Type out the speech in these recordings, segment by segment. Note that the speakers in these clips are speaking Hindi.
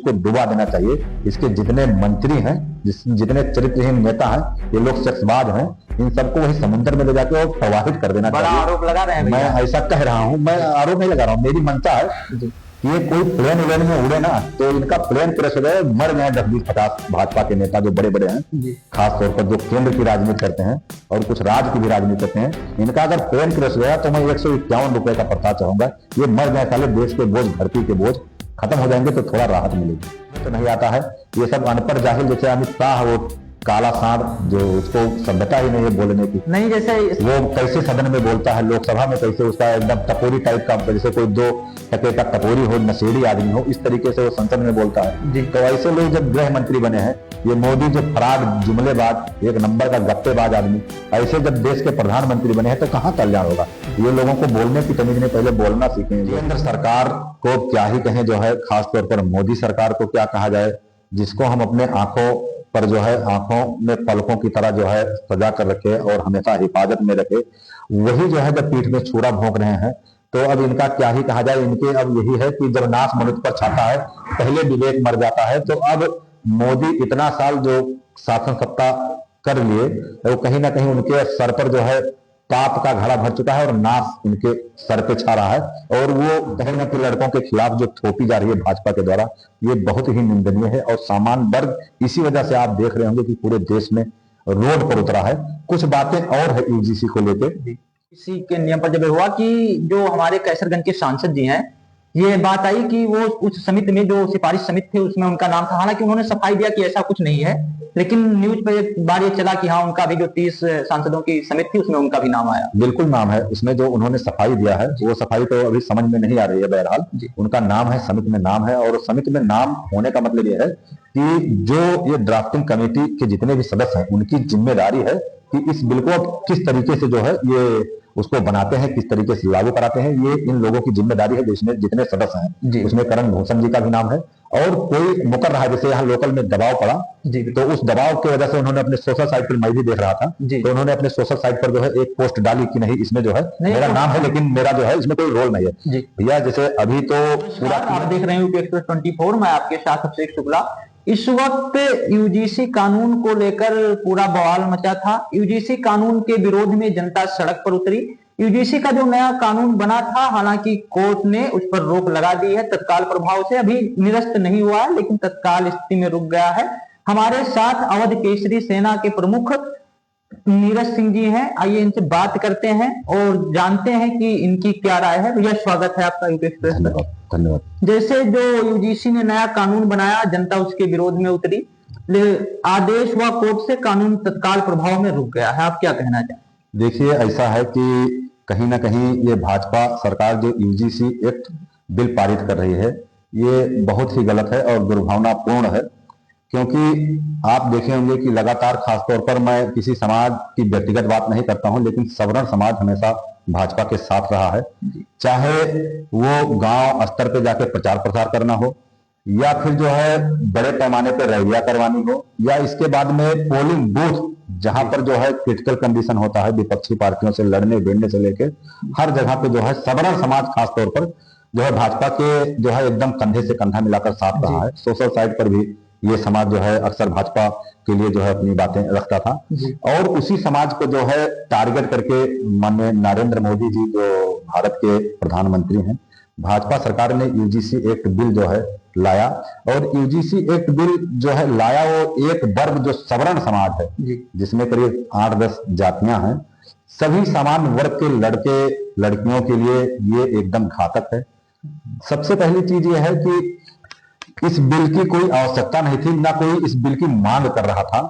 को डुबा देना चाहिए। इसके जितने मंत्री हैं, जितने चरित्रहीन नेता हैं, ये लोग सेक्सबाज हैं, इन सबको वही समुद्र में ले जाके और प्रवाहित कर देना बड़ा चाहिए। आरोप लगा रहे हैं मैं भैया। ऐसा कह रहा हूँ, मैं आरोप नहीं लगा रहा हूँ, मेरी मनता है कि ये कोई प्लेन व्लेन में उड़े ना तो इनका प्लेन क्रैश हो जाए, मर जाए 10-20-50 भाजपा के नेता जो बड़े बड़े हैं, खासतौर पर जो केंद्र की राजनीति करते हैं और कुछ राज्य की भी राजनीति करते हैं। इनका अगर प्लेन क्रैश गया तो मैं 151 रुपए का प्रस्ताव चाहूंगा, ये मर जाए साले, देश के बोझ, धरती के बोझ खत्म हो जाएंगे तो थोड़ा राहत मिलेगी। तो नहीं आता है ये सब अनपढ़ जाहिल, जैसे अमित शाह, वो काला सांड जो उसको सभ्यता ही नहीं है बोलने की, नहीं जैसे वो कैसे सदन में बोलता है, लोकसभा में कैसे उसका एकदम टपोरी टाइप का, जैसे कोई 2 टके का टपोरी हो, नशेड़ी आदमी हो, इस तरीके से वो संसद में बोलता है। तो ऐसे लोग जब गृह मंत्री बने हैं, ये मोदी जो फराड, जुमलेबाज, एक नंबर का गप्पेबाज आदमी, ऐसे जब देश के प्रधानमंत्री बने हैं तो कहाँ कल्याण होगा। ये लोगों को बोलने की तमीज नहीं, पहले बोलना सीखें। केंद्र सरकार को क्या ही कहें, जो है खासतौर पर मोदी सरकार को क्या कहा जाए, जिसको हम अपने आंखों पर जो है, आंखों में पलकों की तरह जो है सजा कर रखे और हमेशा हिफाजत में रखे, वही जो है जब पीठ में छुरा भोंक रहे हैं तो अब इनका क्या ही कहा जाए। इनके अब यही है कि जब नाश मनुष्य पर छाता है, पहले विवेक मर जाता है। तो अब मोदी इतना साल जो शासन सत्ता कर लिए, वो कहीं ना कहीं उनके सर पर जो है पाप का घड़ा भर चुका है और नाश उनके सर पे छा रहा है। और वो कहीं ना कहीं लड़कों के खिलाफ जो थोपी जा रही है भाजपा के द्वारा, ये बहुत ही निंदनीय है। और सामान्य वर्ग इसी वजह से आप देख रहे होंगे कि पूरे देश में रोड पर उतरा है। कुछ बातें और है यूजीसी को लेकर, इसी के नियम पर जब हुआ कि जो हमारे कैसरगंज के सांसद जी हैं, ये बात आई कि वो उस समिति में, जो सिफारिश समिति थी, उसमें उनका नाम था। हालांकि उन्होंने सफाई दिया कि ऐसा कुछ नहीं है, लेकिन न्यूज पे एक बार ये चला कि हाँ, उनका भी जो 30 सांसदों की समिति थी उसमें उनका भी नाम आया। बिल्कुल नाम है उसमें, जो उन्होंने सफाई दिया है वो सफाई तो अभी समझ में नहीं आ रही है। बहरहाल उनका नाम है, समिति में नाम है, और समिति में नाम होने का मतलब ये है कि जो ये ड्राफ्टिंग कमेटी के जितने भी सदस्य हैं, उनकी जिम्मेदारी है कि इस बिल को अब किस तरीके से जो है ये उसको बनाते हैं, किस तरीके से लागू कराते हैं, ये इन लोगों की जिम्मेदारी है। जिसमें जितने सदस्य हैं उसमें करण भूषण जी का भी नाम है, और कोई मुकर रहा है, जैसे यहाँ लोकल में दबाव पड़ा तो उस दबाव की वजह से उन्होंने अपने सोशल साइट पर, मैं भी देख रहा था, तो उन्होंने अपने सोशल साइट पर जो है एक पोस्ट डाली कि नहीं, इसमें जो है मेरा नाम है लेकिन मेरा जो है इसमें कोई रोल नहीं है। भैया जैसे अभी तो पूरा आप देख रहे हैं एक्सप्रेस 24, मैं आपके साथ अभिषेक शुक्ला। इस वक्त यूजीसी कानून को लेकर पूरा बवाल मचा था। यूजीसी कानून के विरोध में जनता सड़क पर उतरी। यूजीसी का जो नया कानून बना था, हालांकि कोर्ट ने उस पर रोक लगा दी है तत्काल प्रभाव से। अभी निरस्त नहीं हुआ है, लेकिन तत्काल स्थिति में रुक गया है। हमारे साथ अवध केसरी सेना के प्रमुख नीरज सिंह जी हैं। आइए इनसे बात करते हैं और जानते हैं कि इनकी क्या राय है। भैया स्वागत है आपका यूपी एक्सप्रेस पर। धन्यवाद। जैसे जो यूजीसी ने नया कानून बनाया, जनता उसके विरोध में उतरी, आदेश हुआ कोर्ट से, कानून तत्काल प्रभाव में रुक गया है। आप क्या कहना चाहें? देखिए ऐसा है कि कहीं ना कहीं ये भाजपा सरकार जो यूजीसी एक्ट बिल पारित कर रही है, ये बहुत ही गलत है और दुर्भावनापूर्ण है। क्योंकि आप देखे होंगे कि लगातार, खासतौर पर मैं किसी समाज की व्यक्तिगत बात नहीं करता हूं, लेकिन सवर्ण समाज हमेशा भाजपा के साथ रहा है। चाहे वो गांव स्तर पे जाके प्रचार प्रसार करना हो, या फिर जो है बड़े पैमाने पर रैलियां करवानी हो, या इसके बाद में पोलिंग बूथ जहां पर जो है क्रिटिकल कंडीशन होता है विपक्षी पार्टियों से लड़ने भिड़ने से लेकर हर जगह पे जो है सवर्ण समाज खासतौर पर जो है भाजपा के जो है एकदम कंधे से कंधा मिलाकर साथ रहा है। सोशल साइट पर भी ये समाज जो है अक्सर भाजपा के लिए जो है अपनी बातें रखता था, और उसी समाज को जो है टारगेट करके माननीय नरेंद्र मोदी जी जो भारत के प्रधानमंत्री हैं, भाजपा सरकार ने यूजीसी एक्ट बिल जो है लाया। और यूजीसी एक्ट बिल जो है लाया, वो एक वर्ग जो सवर्ण समाज है, जिसमें करीब 8-10 जातियां हैं, सभी सामान्य वर्ग के लड़के लड़कियों के लिए ये एकदम घातक है। सबसे पहली चीज ये है कि इस बिल की कोई आवश्यकता नहीं थी, ना कोई इस बिल की मांग कर रहा था।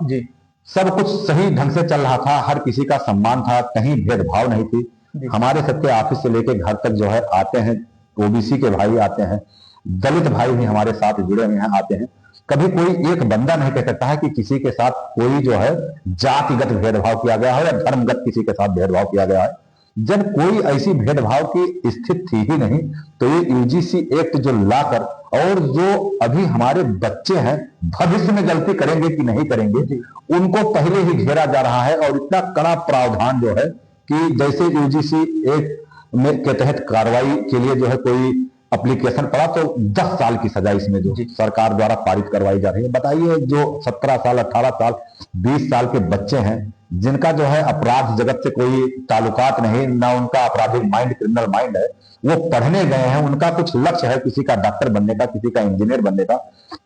सब कुछ सही ढंग से चल रहा था, हर किसी का सम्मान था, कहीं भेदभाव नहीं थी। हमारे सबके ऑफिस से लेके घर तक जो है आते हैं, ओबीसी के भाई आते हैं, दलित भाई भी हमारे साथ जुड़े हुए हैं, आते हैं। कभी कोई एक बंदा नहीं कह सकता है कि किसी के साथ कोई जो है जातिगत भेदभाव किया गया है या धर्मगत किसी के साथ भेदभाव किया गया है। जब कोई ऐसी भेदभाव की स्थिति थी ही नहीं, तो ये यूजीसी एक्ट जो लाकर, और जो अभी हमारे बच्चे हैं भविष्य में गलती करेंगे कि नहीं करेंगे, उनको पहले ही घेरा जा रहा है। और इतना कड़ा प्रावधान जो है कि जैसे यूजीसी एक्ट में के तहत कार्रवाई के लिए जो है कोई एप्लीकेशन पड़ा तो 10 साल की सजा इसमें जो सरकार द्वारा पारित करवाई जा रही है। बताइए, जो 17 साल, 18 साल, 20 साल के बच्चे हैं, जिनका जो है अपराध जगत से कोई ताल्लुकात नहीं, ना उनका आपराधिक माइंड, क्रिमिनल माइंड है, वो पढ़ने गए हैं, उनका कुछ लक्ष्य है, किसी का डॉक्टर बनने का, किसी का इंजीनियर बनने का,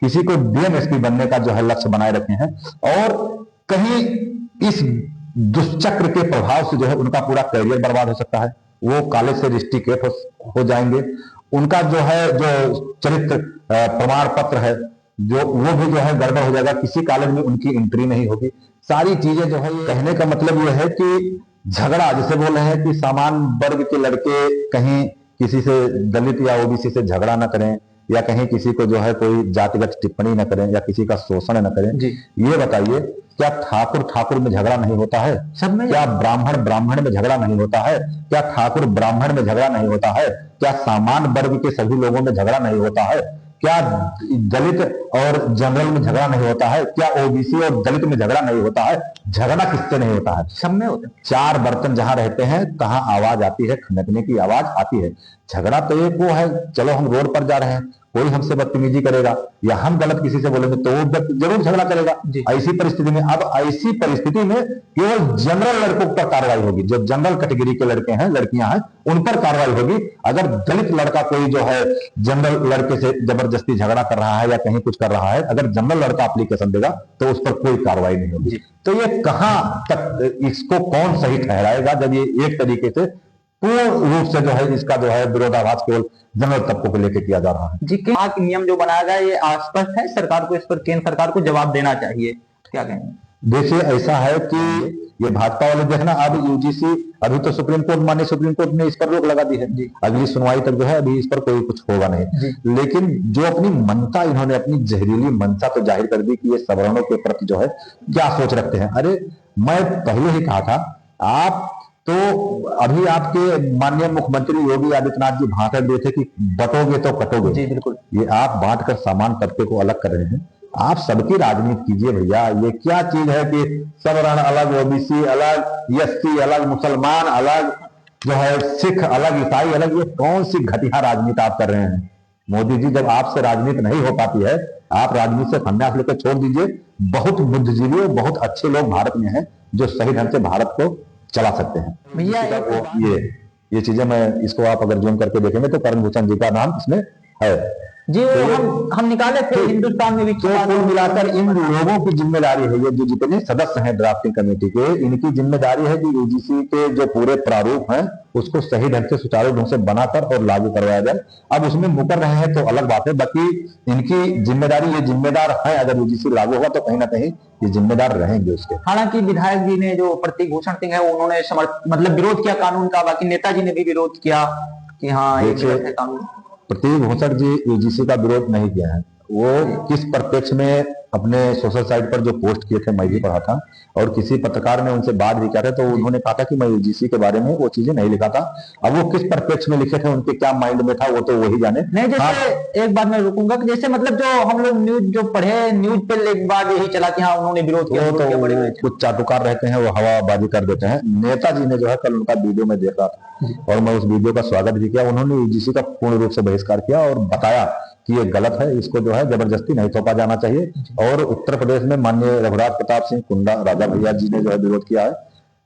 किसी को डीएमएसपी बनने का जो है लक्ष्य बनाए रखे हैं, और कहीं इस दुष्चक्र के प्रभाव से जो है उनका पूरा करियर बर्बाद हो सकता है। वो कॉलेज से रिस्ट्रिकेट हो जाएंगे, उनका जो है जो चरित्र प्रमाण पत्र है जो वो भी जो है गड़बड़ हो जाएगा, किसी कॉलेज में उनकी एंट्री नहीं होगी। सारी चीजें जो है, कहने का मतलब ये है कि झगड़ा, जैसे बोल रहे हैं कि समान वर्ग के लड़के कहीं किसी से, दलित या ओबीसी से झगड़ा ना करें, या कहीं किसी को जो है कोई जातिगत टिप्पणी न करें, या किसी का शोषण न करें। ये बताइए, क्या ठाकुर ठाकुर में झगड़ा नहीं होता है? सब में। क्या ब्राह्मण ब्राह्मण में झगड़ा नहीं होता है? क्या ठाकुर ब्राह्मण में झगड़ा नहीं होता है? क्या सामान्य वर्ग के सभी लोगों में झगड़ा नहीं होता है? क्या दलित और जनरल में झगड़ा नहीं होता है? क्या ओबीसी और दलित में झगड़ा नहीं होता है? झगड़ा किससे नहीं होता है? सब में होता है। चार बर्तन जहां रहते हैं, कहां आवाज आती है, खनकने की आवाज आती है। झगड़ा तो एक वो है, चलो हम रोड पर जा रहे हैं, कोई हमसे बदतमीजी करेगा या हम गलत किसी से बोलेंगे तो वो जरूर झगड़ा करेगा। ऐसी परिस्थिति में, अब ऐसी परिस्थिति में केवल जनरल लड़कों पर कार्रवाई होगी, जो जनरल कैटेगरी के लड़के हैं, लड़कियां हैं, उन पर कार्रवाई होगी। अगर दलित लड़का कोई जो है जनरल लड़के से जबरदस्ती झगड़ा कर रहा है या कहीं कुछ कर रहा है, अगर जनरल लड़का एप्लीकेशन देगा तो उस पर कोई कार्रवाई नहीं होगी। तो ये कहां तक, इसको कौन सही ठहराएगा जब ये एक तरीके से पूर्ण रूप से जो है इसका जो है विरोधाभास केवल जनरल तबकों को लेकर किया जा रहा है। जी, नियम जो बनाया गया ये अस्पष्ट है, सरकार को इस पर, केंद्र सरकार को जवाब देना चाहिए, क्या कहेंगे? देखिए, ऐसा है कि ये भाजपा वाले देखना, अब यूजीसी, अभी तो सुप्रीम कोर्ट, माननीय सुप्रीम कोर्ट ने इस पर रोक लगा दी है। अगली सुनवाई तक जो है अभी इस पर कोई कुछ होगा नहीं। लेकिन जो अपनी मनता, इन्होंने अपनी जहरीली मनसा तो जाहिर कर दी कि ये सवर्णों के प्रति जो है क्या सोच रखते हैं। अरे, मैं पहले ही कहा था, आप तो अभी आपके माननीय मुख्यमंत्री योगी आदित्यनाथ जी भाषण दिए थे कि बटोगे तो कटोगे। जी बिल्कुल, ये आप बांटकर सामान तबके को अलग कर रहे हैं। आप सबकी राजनीति कीजिए भैया। ये क्या चीज है कि सवर्ण अलग, ओबीसी अलग, एससी अलग, मुसलमान अलग, जो है सिख अलग, ईसाई अलग, ये कौन सी घटिया राजनीति आप कर रहे हैं? मोदी जी, जब आपसे राजनीति नहीं हो पाती है, आप राजनीति से संन्यास लेकर छोड़ दीजिए। बहुत बुद्धिजीवी और बहुत अच्छे लोग भारत में हैं जो सही ढंग से भारत को चला सकते हैं भैया। ये चीजें, मैं इसको आप अगर जूम करके देखेंगे तो करण भूषण जी का नाम इसमें है जी। तो हम निकाले थे हिंदुस्तान में भी। तो कुल मिलाकर इन लोगों की जिम्मेदारी है, ये जो जितने सदस्य हैं ड्राफ्टिंग कमेटी के, इनकी जिम्मेदारी है कि यूजीसी के जो पूरे प्रारूप हैं उसको सही ढंग से, सुचारू ढंग से बनाकर और लागू करवाया जाए। अब उसमें मुकर रहे हैं तो अलग बात है, बाकी इनकी जिम्मेदारी, ये जिम्मेदार है। अगर यूजीसी लागू होगा तो कहीं ना कहीं ये जिम्मेदार रहेंगे उसके। हालांकि विधायक जी ने, जो प्रतीक भूषण सिंह है, उन्होंने मतलब विरोध किया कानून का, बाकी नेताजी ने भी विरोध किया कि हाँ ये गलत है कानून। प्रतीक भूषण जी यूजीसी का विरोध नहीं किया है। वो किस परिप्रेक्ष्य में अपने सोशल साइट पर जो पोस्ट किए थे, मैं भी पढ़ा था, और किसी पत्रकार ने उनसे बात भी किया था तो उन्होंने कहा था कि मैं यूजीसी के बारे में वो चीजें नहीं लिखा था। अब वो किस परिप्रेक्ष्य में लिखे थे, उनके क्या माइंड में था, वो तो वही जाने। नहीं, जैसे एक बात मैं रुकूंगा कि जैसे मतलब जो हम लोग न्यूज जो पढ़े, न्यूज पे एक बार यही चला कि हाँ उन्होंने विरोध किया, तो कुछ चाटुकार रहते हैं, वो हवाबाजी कर देते हैं। नेताजी ने जो है, कल उनका वीडियो में देख रहा था और मैं उस वीडियो का स्वागत भी किया। उन्होंने यूजीसी का पूर्ण रूप से बहिष्कार किया और बताया कि ये गलत है, इसको जो है जबरदस्ती नहीं थोपा जाना चाहिए। और उत्तर प्रदेश में माननीय रघुराज प्रताप सिंह कुंडा राजा भैया जी ने जो है विरोध किया है।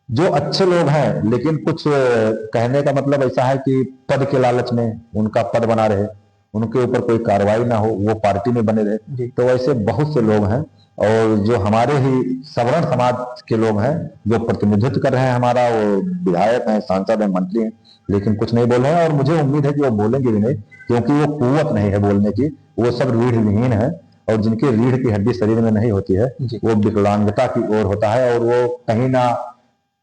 जो अच्छे लोग हैं, लेकिन कुछ कहने का मतलब ऐसा है कि पद के लालच में उनका पद बना रहे, उनके ऊपर कोई कार्रवाई ना हो, वो पार्टी में बने रहे। तो ऐसे बहुत से लोग हैं, और जो हमारे ही सवर्ण समाज के लोग हैं जो प्रतिनिधित्व कर रहे हैं हमारा, वो विधायक हैं, सांसद हैं, मंत्री हैं, लेकिन कुछ नहीं बोल रहे हैं। और मुझे उम्मीद है कि वो बोलेंगे भी नहीं, क्योंकि वो कुव्वत नहीं है बोलने की। वो सब रीढ़ विहीन है, और जिनकी रीढ़ की हड्डी शरीर में नहीं होती है वो विकलांगता की ओर होता है, और वो कहीं ना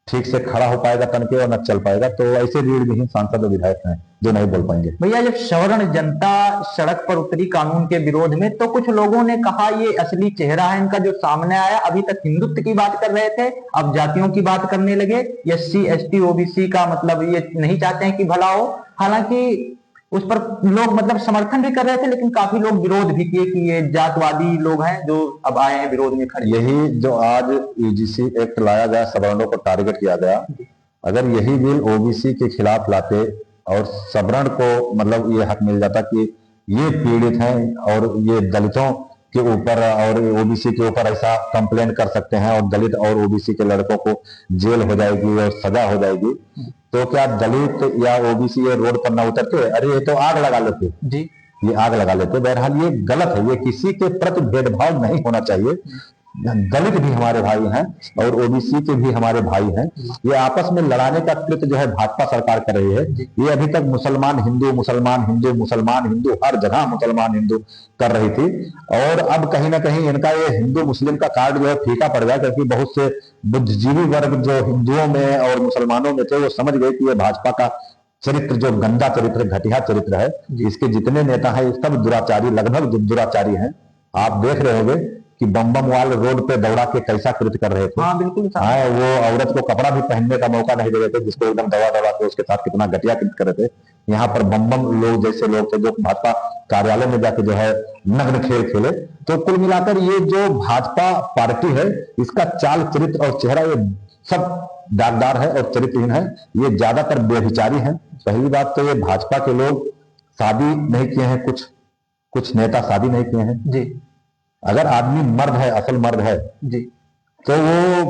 ठीक से खड़ा हो पाएगा तन के और न चल पाएगा। तो ऐसे रीढ़ विहीन सांसद और विधायक हैं जो नहीं बोल पाएंगे। भैया, जब सवर्ण जनता सड़क पर उतरी कानून के विरोध में, तो कुछ लोगों ने कहा ये असली चेहरा है इनका जो सामने आया। अभी तक हिंदुत्व की बात कर रहे थे, अब जातियों की बात करने लगे। एससी एसटी ओबीसी का मतलब ये नहीं चाहते हैं कि भला हो। हालांकि उस पर लोग मतलब समर्थन भी कर रहे थे, लेकिन काफी लोग विरोध भी किए कि ये जातवादी लोग हैं जो अब आए हैं विरोध में खड़े। यही जो आज यूजीसी एक्ट लाया गया, सवर्णों को टारगेट किया गया, अगर यही बिल ओबीसी के खिलाफ लाते और सवर्ण को मतलब ये हक मिल जाता कि ये पीड़ित हैं और ये दलितों के ऊपर और ओबीसी के ऊपर ऐसा कंप्लेन कर सकते हैं और दलित और ओबीसी के लड़कों को जेल हो जाएगी और सजा हो जाएगी, तो क्या दलित या ओबीसी ये रोड पर ना उतरते? अरे ये तो आग लगा लेते जी, ये आग लगा लेते। बहरहाल ये गलत है, ये किसी के प्रति भेदभाव नहीं होना चाहिए। दलित भी हमारे भाई हैं और ओबीसी के भी हमारे भाई हैं। ये आपस में लड़ाने का कृत्य जो है भाजपा सरकार कर रही है। ये अभी तक मुसलमान हिंदू मुसलमान हिंदू मुसलमान हिंदू हर जगह मुसलमान हिंदू कर रही थी, और अब कहीं ना कहीं इनका ये हिंदू मुस्लिम का कार्ड जो है फीका पड़ गया, क्योंकि बहुत से बुद्धिजीवी वर्ग जो हिंदुओं में और मुसलमानों में थे वो समझ गए कि ये भाजपा का चरित्र जो गंदा चरित्र घटिया चरित्र है, इसके जितने नेता हैं सब दुराचारी, लगभग दुराचारी हैं। आप देख रहे होंगे कि बम वाल रोड पे दौड़ा के कैसा कृत्य कर रहे थे। हाँ बिल्कुल। हाँ, वो औरत को कपड़ा भी पहनने का मौका नहीं दे रहे थे, जिसको एकदम दबा दबा के उसके साथ कितना घटिया कृत्य कर रहे थे। यहाँ पर बम लोग जैसे लोग थे जो भाजपा कार्यालय में जाके जो है नग्न खेल खेले। तो कुल मिलाकर ये जो भाजपा पार्टी है इसका चाल चरित्र और चेहरा ये सब दागदार है और चरित्रहीन है। ये ज्यादातर बेविचारी है। पहली बात तो ये भाजपा के लोग शादी नहीं किए हैं, कुछ नेता शादी नहीं किए हैं जी। अगर आदमी मर्द है, असल मर्द है जी, तो वो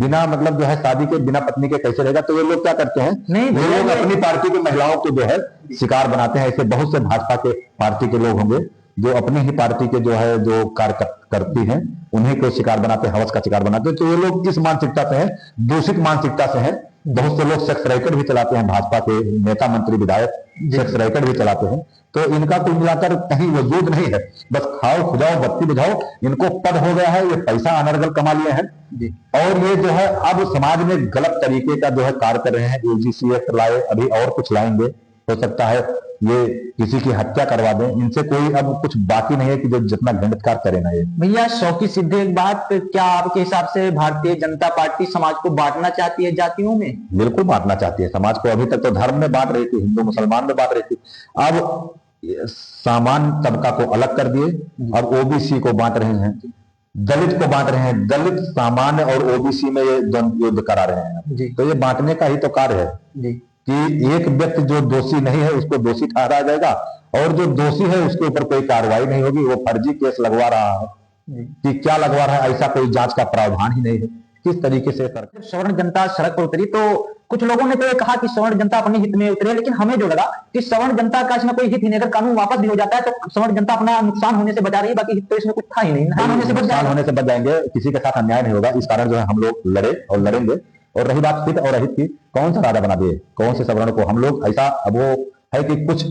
बिना मतलब जो है शादी के बिना पत्नी के कैसे रहेगा? तो ये लोग क्या करते हैं, नहीं ये लोग अपनी पार्टी की महिलाओं को जो है शिकार बनाते हैं। ऐसे बहुत से भाजपा के पार्टी के लोग होंगे जो अपनी ही पार्टी के जो है जो कार्य करती हैं उन्हीं को शिकार बनाते हैं, हवस का शिकार बनाते हैं। तो ये लोग इस मानसिकता से हैं, दूषित मानसिकता से हैं। बहुत से लोग सेक्स रैकेट भी चलाते हैं, भाजपा के नेता मंत्री विधायक सेक्स रैकेट भी चलाते हैं। तो इनका कुल मिलाकर कहीं वजूद नहीं है, बस खाओ खुजाओ बत्ती बुझाओ। इनको पद हो गया है, ये पैसा अनर्गल कमा लिए हैं और ये जो है अब समाज में गलत तरीके का जो है कार्य कर रहे हैं। यूजीसी एक्ट लाए, अभी और कुछ लाएंगे, हो सकता है ये किसी की हत्या करवा दें। इनसे कोई अब कुछ बाकी नहीं है कि जो जितना घृणित कार्य करे ना ये। भैया 100 की सिद्धि एक बात, क्या आपके हिसाब से भारतीय जनता पार्टी समाज को बांटना चाहती है जातियों में? बिल्कुल बांटना चाहती है समाज को। अभी तक तो धर्म में बांट रही थी, हिंदू मुसलमान में बांट रही थी, अब सामान्य तबका को अलग कर दिए, अब ओबीसी को बांट रहे हैं, दलित को बांट रहे हैं। दलित सामान्य और ओबीसी में ये द्वंद्व युद्ध करा रहे हैं। तो ये बांटने का ही तो कार्य है जी। कि एक व्यक्ति जो दोषी नहीं है उसको दोषी ठहराया जाएगा और जो दोषी है उसके ऊपर कोई कार्रवाई नहीं होगी। वो फर्जी केस लगवा रहा है कि क्या लगवा रहा है, ऐसा कोई जांच का प्रावधान ही नहीं है। किस तरीके से सवर्ण जनता सड़क पर उतरी तो कुछ लोगों ने तो ये कहा कि सवर्ण जनता अपने हित में उतरे, लेकिन हमें जो लगा कि सवर्ण जनता का इसमें कोई हित ही नहीं। अगर कानून वापस भी हो जाता है तो सवर्ण जनता अपना नुकसान होने से बचा रही है, बाकी हित तो इसमें कुछ था ही नहीं। नुकसान होने से बच जाएंगे, किसी के साथ अन्याय नहीं होगा। इस कारण जो है हम लोग लड़े और लड़ेंगे। और रही बात हित और अहित की, कौन सा राजा बना दिए, कौन से सवर्ण को हम लोग ऐसा? अब वो है कि कुछ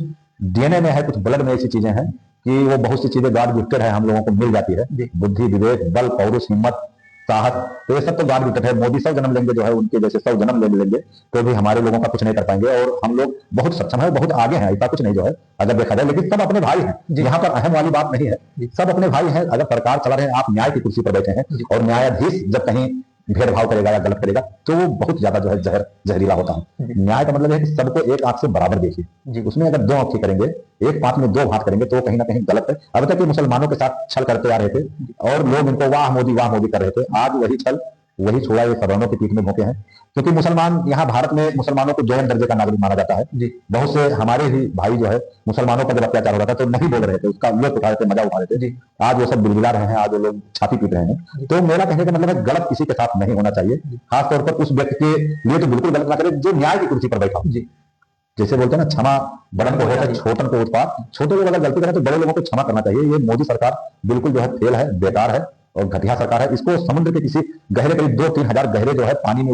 डीएनए में है, कुछ ब्लड में ऐसी चीजें हैं कि वो बहुत सी चीजें गॉड गिफ्टेड है, हम लोगों को मिल जाती है। बुद्धि, विवेक, बल, पौरुष, हिम्मत, साहस, तो ये सब तो गॉड गिफ्टेड है। मोदी 100 जन्म लेंगे जो है उनके जैसे 100 जन्म ले लेंगे तो भी हमारे लोगों का कुछ नहीं कर पाएंगे। और हम लोग बहुत सक्षम है, बहुत आगे हैं, ऐसा कुछ नहीं जो है अगर देखा जाए। लेकिन सब अपने भाई हैं, यहाँ पर अहम वाली बात नहीं है, सब अपने भाई हैं। अगर सरकार चला रहे हैं, आप न्याय की कुर्सी पर बैठे हैं और न्यायाधीश जब कहीं भेदभाव करेगा या गलत करेगा तो वो बहुत ज्यादा जो है जहरीला होता है। न्याय का मतलब है कि सबको एक आंख से बराबर देखिए। उसमें अगर दो आंखें करेंगे, एक पांच में दो भात करेंगे तो कहीं ना कहीं गलत है। अब तक ये मुसलमानों के साथ छल करते आ रहे थे और लोग इनको वाह मोदी कर रहे थे। आज वही छल वही छोड़ा ये सवर्णों के पीठ में भोंके हैं, क्योंकि मुसलमान यहाँ भारत में मुसलमानों को दोयम दर्जे का नागरिक माना जाता है। बहुत से हमारे ही भाई जो है मुसलमानों पर जब अत्याचार हो रहा था तो नहीं बोल रहे थे, उसका लुत्फ उठा रहे थे, मजा उठा रहे थे। आज वो सब बिलबिला रहे हैं, आज वो लोग छाती पीट रहे हैं। तो मेरा कहने का मतलब है गलत किसी के साथ नहीं होना चाहिए, खासतौर पर उस व्यक्ति के लिए तो बिल्कुल गलत ना करे जो न्याय की कुर्सी पर बैठा हो। जैसे बोलते हैं ना, क्षमा बड़न को होता है, छोटन को उत्पात। छोटे लोग अगर गलती करें तो बड़े लोगों को क्षमा करना चाहिए। ये मोदी सरकार बिल्कुल जो है फेल है, बेकार है और घटिया सरकार है। इसको समुद्र के किसी गहरे करीब 2-3 हजार गहरे जो है पानी में